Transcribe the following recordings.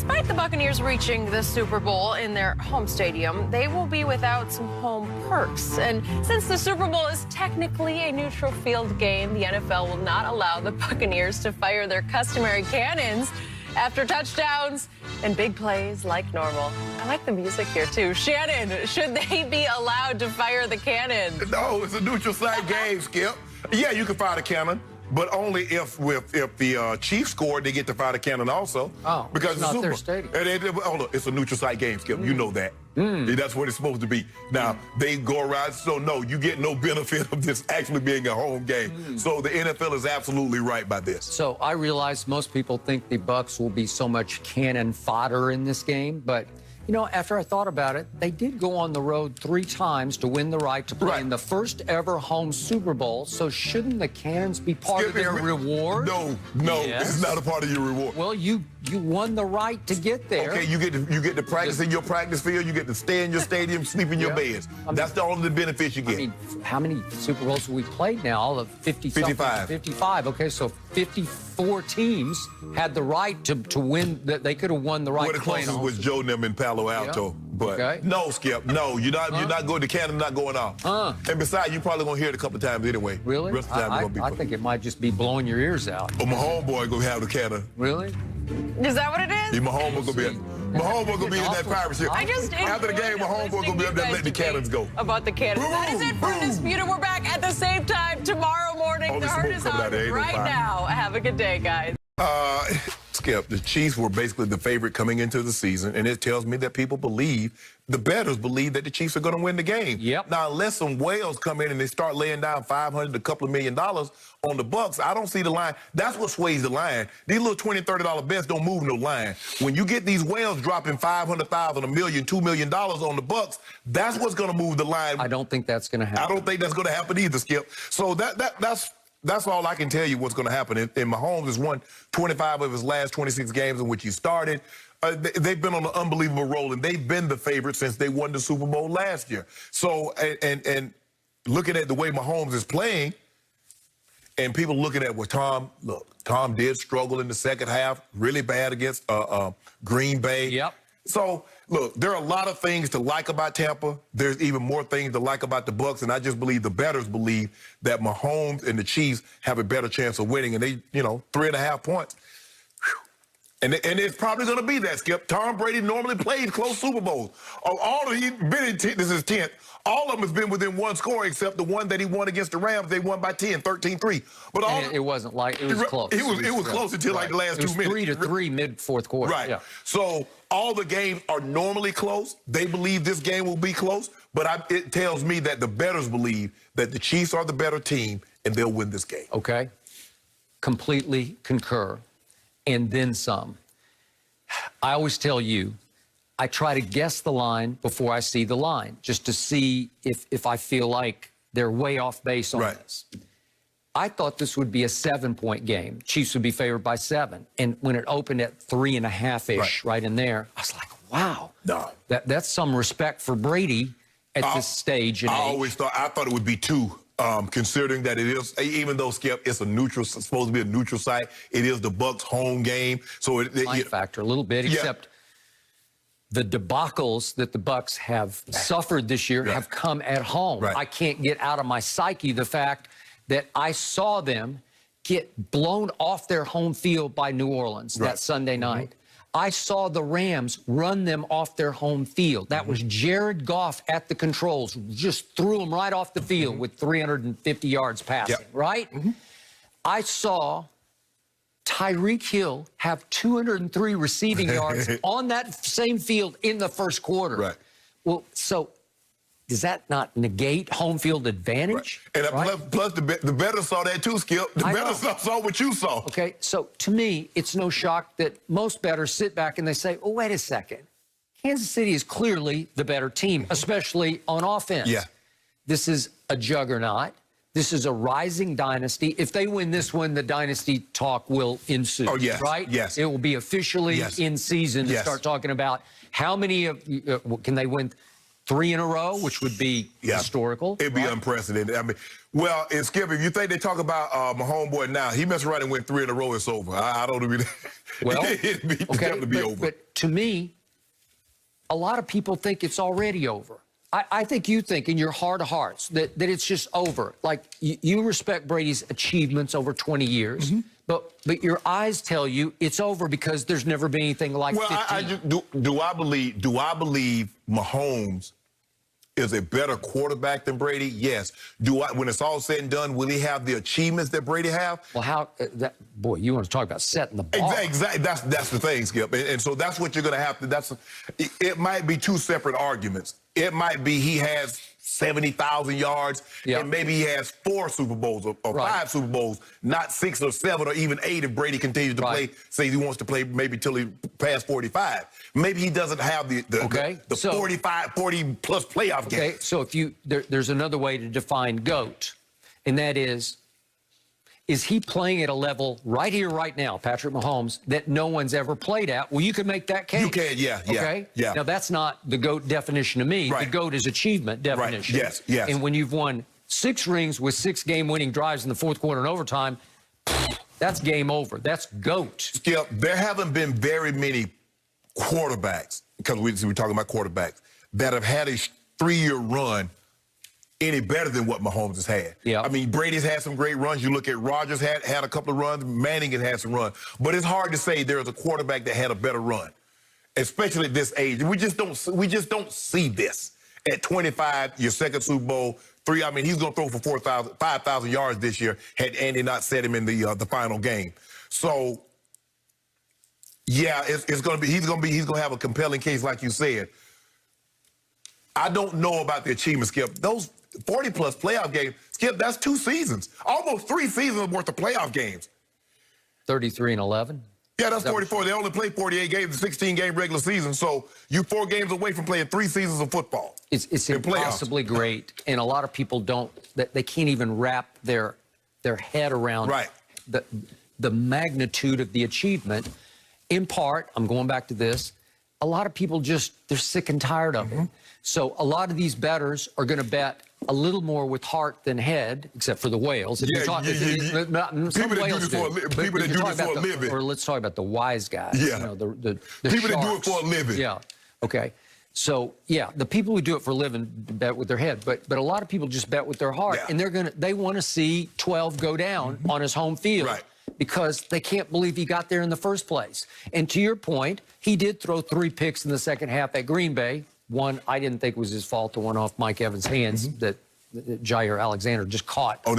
Despite the Buccaneers reaching the Super Bowl in their home stadium, they will be without some home perks. And since the Super Bowl is technically a neutral field game, the NFL will not allow the Buccaneers to fire their customary cannons after touchdowns and big plays like normal. I like the music here, too. Shannon, should they be allowed to fire the cannon? No, it's a neutral site game, Skip. Yeah, you can fire the cannon, but only if the Chiefs scored, they get to fire the cannon also. Oh, because it's not their stadium. Hold on, it's a neutral site game, Skip. You know that. That's what it's supposed to be. Now, they go around, so no, you get no benefit of this actually being a home game. So the NFL is absolutely right by this. So I realize most people think the Bucs will be so much cannon fodder in this game, but you know, after I thought about it, they did go on the road 3 times to win the right to play in the first ever home Super Bowl. So shouldn't the cannons be part of their reward? No, it's not a part of your reward. Well, you won the right to get there. Okay, you get to practice in your practice field. You get to stay in your stadium, sleep in your beds. That's the only benefits you get. I mean, how many Super Bowls have we played now? All of 55. 55. Okay, so 54 teams had the right to win. They could have won the right to play. The closest was Joe and them in Palo Alto. But no, Skip, no, you're not going to cannon, not going off. And besides, you're probably going to hear it a couple of times anyway. Really? Rest of the time I think it might just be blowing your ears out. Oh, my homeboy going to have the cannon. Really? Is that what it is? Yeah, my homeboy going to be in that pirate ship. After the game, my homeboy going to be up there letting the cannons go. About the cannons. That is it for Undisputed. We're back at the same time tomorrow morning. The Heart is on right now. Have a good day, guys. Skip, the Chiefs were basically the favorite coming into the season, and it tells me that people believe, the bettors believe that the Chiefs are going to win the game. Now, unless some whales come in and they start laying down $500, a couple of $1 million on the Bucs, I don't see the line. That's what sways the line. These little $20, $30 bets don't move no line. When you get these whales dropping $500,000, $1 million, $2 million on the Bucs, that's what's going to move the line. I don't think that's going to happen. I don't think that's going to happen either, Skip. So that's all I can tell you what's going to happen. And Mahomes has won 25 of his last 26 games in which he started. They've been on an unbelievable roll, and they've been the favorite since they won the Super Bowl last year. So, and looking at the way Mahomes is playing, and people looking at what Tom did struggle in the second half, really bad against Green Bay. So, look, there are a lot of things to like about Tampa. There's even more things to like about the Bucs, and I just believe the bettors believe that Mahomes and the Chiefs have a better chance of winning, and they, 3.5 points. And it's probably going to be that, Skip. Tom Brady normally plays close Super Bowls. He's been in, this is 10th. All of them has been within one score except the one that he won against the Rams. They won by 10, 13-3. But it wasn't like, it was close. It was close until like the last 2 minutes. It was 3-3 mid-fourth quarter. Right. So all the games are normally close. They believe this game will be close. But it tells me that the bettors believe that the Chiefs are the better team and they'll win this game. Okay. Completely concur. And then some. I always tell you, I try to guess the line before I see the line, just to see if I feel like they're way off base on this. I thought this would be a 7-point game. Chiefs would be favored by 7. And when it opened at 3.5-ish, right in there, I was like, wow. That's some respect for Brady at this stage. I thought it would be 2. Considering that it is, even though, Skip, it's supposed to be a neutral site, it is the Bucs' home game. So it might factor a little bit, except the debacles that the Bucs have suffered this year have come at home. I can't get out of my psyche the fact that I saw them get blown off their home field by New Orleans that Sunday night. I saw the Rams run them off their home field. That was Jared Goff at the controls, just threw them right off the field with 350 yards passing, right? I saw Tyreek Hill have 203 receiving yards on that same field in the first quarter. Well, so does that not negate home field advantage? And plus the bettors saw that too, Skip. The bettors saw what you saw. Okay, so to me, it's no shock that most bettors sit back and they say, oh, wait a second. Kansas City is clearly the better team, especially on offense. This is a juggernaut. This is a rising dynasty. If they win this one, the dynasty talk will ensue, right? It will be officially in season to start talking about how many of can they win 3 in a row, which would be historical. It'd be unprecedented. I mean, well, and Skip, if you think they talk about my homeboy now, he messed around and went 3 in a row, it's over. I don't even. Well, it'd be over. But to me, a lot of people think it's already over. I think you think in your heart of hearts that it's just over. Like, you respect Brady's achievements over 20 years, but your eyes tell you it's over because there's never been anything like 15. Do I believe Mahomes is a better quarterback than Brady? Yes. When it's all said and done, will he have the achievements that Brady have? Well, boy, you want to talk about setting the bar. Exactly. That's the thing, Skip. And so that's what you're going to have to. It might be two separate arguments. It might be he has 70,000 yards, and maybe he has 4 Super Bowls or 5 Super Bowls, not 6 or 7 or even 8 if Brady continues to play, say he wants to play maybe till he past 45. Maybe he doesn't have the 40-plus playoff game. Okay, so there's another way to define GOAT, and that is he playing at a level right here, right now, Patrick Mahomes, that no one's ever played at? Well, you can make that case. You can, yeah. Okay? Yeah. Now, that's not the GOAT definition to me. Right. The GOAT is achievement definition. Right. Yes. And when you've won 6 rings with 6 game-winning drives in the fourth quarter and overtime, that's game over. That's GOAT. Skip, there haven't been very many quarterbacks, because we're talking about quarterbacks, that have had a 3-year run any better than what Mahomes has had. Yeah. I mean, Brady's had some great runs. You look at Rodgers had a couple of runs. Manning has had some runs. But it's hard to say there's a quarterback that had a better run, especially at this age. We just don't see this. At 25, your second Super Bowl, 3. I mean, he's going to throw for 5,000 yards this year had Andy not set him in the final game. So, yeah, he's going to have a compelling case, like you said. I don't know about the achievement, Skip. Those 40-plus playoff games, Skip, that's 2 seasons. Almost 3 seasons worth of playoff games. 33-11? Yeah, that's 44. They only play 48 games, a 16-game regular season. So you're 4 games away from playing 3 seasons of football. It's impossibly great. And a lot of people they can't even wrap their head around the magnitude of the achievement. In part, I'm going back to this, a lot of people they're sick and tired of it. So a lot of these bettors are going to bet a little more with heart than head, except for the whales. People that do this for a living. Or let's talk about the wise guys. Yeah. You know, the people sharks. that do it for a living. Yeah. Okay. So, yeah, the people who do it for a living bet with their head, but a lot of people just bet with their heart, and they want to see 12 go down on his home field. Right. Because they can't believe he got there in the first place. And to your point, he did throw 3 picks in the second half at Green Bay. One I didn't think was his fault, the one off Mike Evans' hands that Jair Alexander just caught on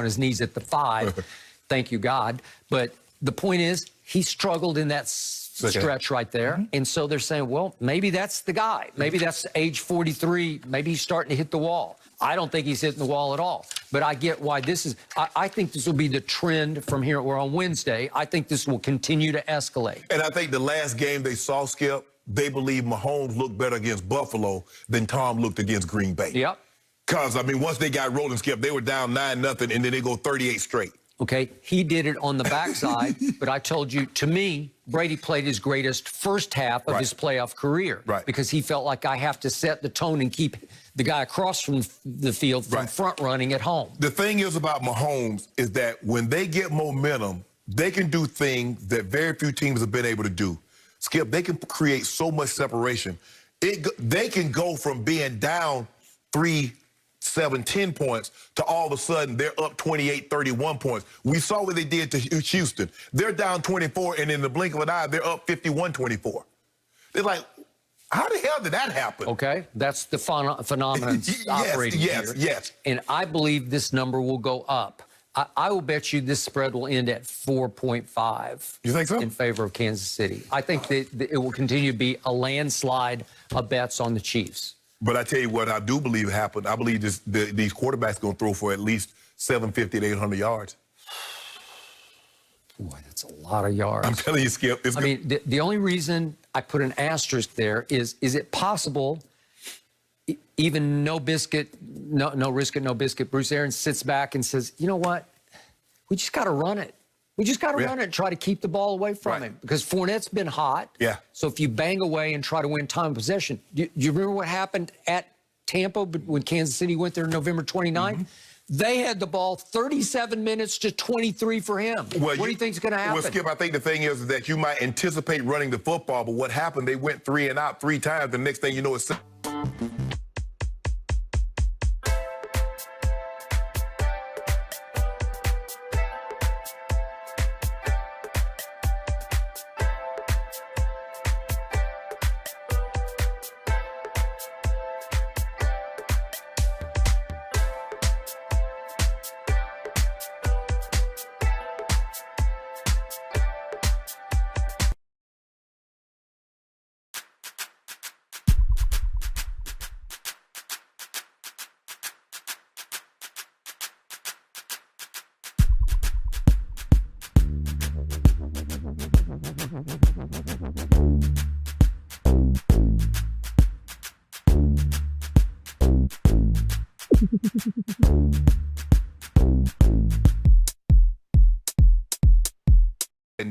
his knees at the 5. Thank you, God. But the point is, he struggled in that stretch right there. And so they're saying, well, maybe that's the guy. Maybe that's age 43. Maybe he's starting to hit the wall. I don't think he's hitting the wall at all. But I get why this is. I think this will be the trend from here. We're on Wednesday. I think this will continue to escalate. And I think the last game they saw, Skip, they believe Mahomes looked better against Buffalo than Tom looked against Green Bay. Yep. Because, I mean, once they got rolling, Skip, they were down 9-0, and then they go 38 straight. Okay, he did it on the backside, but I told you, to me, Brady played his greatest first half of his playoff career. Because he felt like I have to set the tone and keep the guy across from the field from front running at home. The thing is about Mahomes is that when they get momentum, they can do things that very few teams have been able to do. Skip, they can create so much separation. They can go from being down 3, 7, 10 points to all of a sudden they're up 28, 31 points. We saw what they did to Houston. They're down 24, and in the blink of an eye, they're up 51-24. They're like, how the hell did that happen? Okay, that's the phenomenon operating here. Yes. And I believe this number will go up. I will bet you this spread will end at 4.5. You think so? In favor of Kansas City. I think that it will continue to be a landslide of bets on the Chiefs. But I tell you what I do believe happened. I believe these quarterbacks going to throw for at least 750 to 800 yards. Boy, that's a lot of yards. I'm telling you, Skip. I mean, the only reason I put an asterisk there is it possible, even no risk it, no biscuit, Bruce Arians sits back and says, you know what? We just got to run it. We just got to run it and try to keep the ball away from him, because Fournette's been hot. Yeah. So if you bang away and try to win time of possession, do you remember what happened at Tampa when Kansas City went there November 29th? They had the ball 37 minutes to 23 for him. Well, what do you think is going to happen? Well, Skip, I think the thing is that you might anticipate running the football, but what happened, they went 3 and out 3 times. The next thing you know, it's...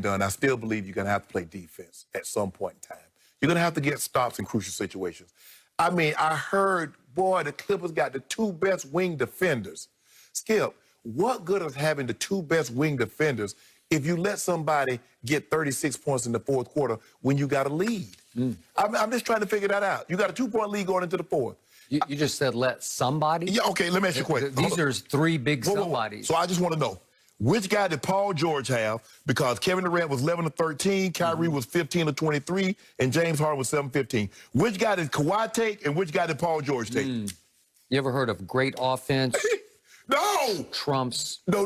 done, I still believe you're going to have to play defense at some point in time. You're going to have to get stops in crucial situations. I mean, I heard, boy, the Clippers got the 2 best wing defenders. Skip, what good is having the 2 best wing defenders if you let somebody get 36 points in the 4th quarter when you got a lead? I'm just trying to figure that out. You got a 2-point lead going into the 4th. You just said let somebody? Yeah, okay, let me ask you a question. These are 3 big somebodies. So I just want to know, which guy did Paul George have? Because Kevin Durant was 11 of 13, Kyrie was 15 of 23, and James Harden was 7-15. Which guy did Kawhi take, and which guy did Paul George take? You ever heard of great offense? No! Trumps. No.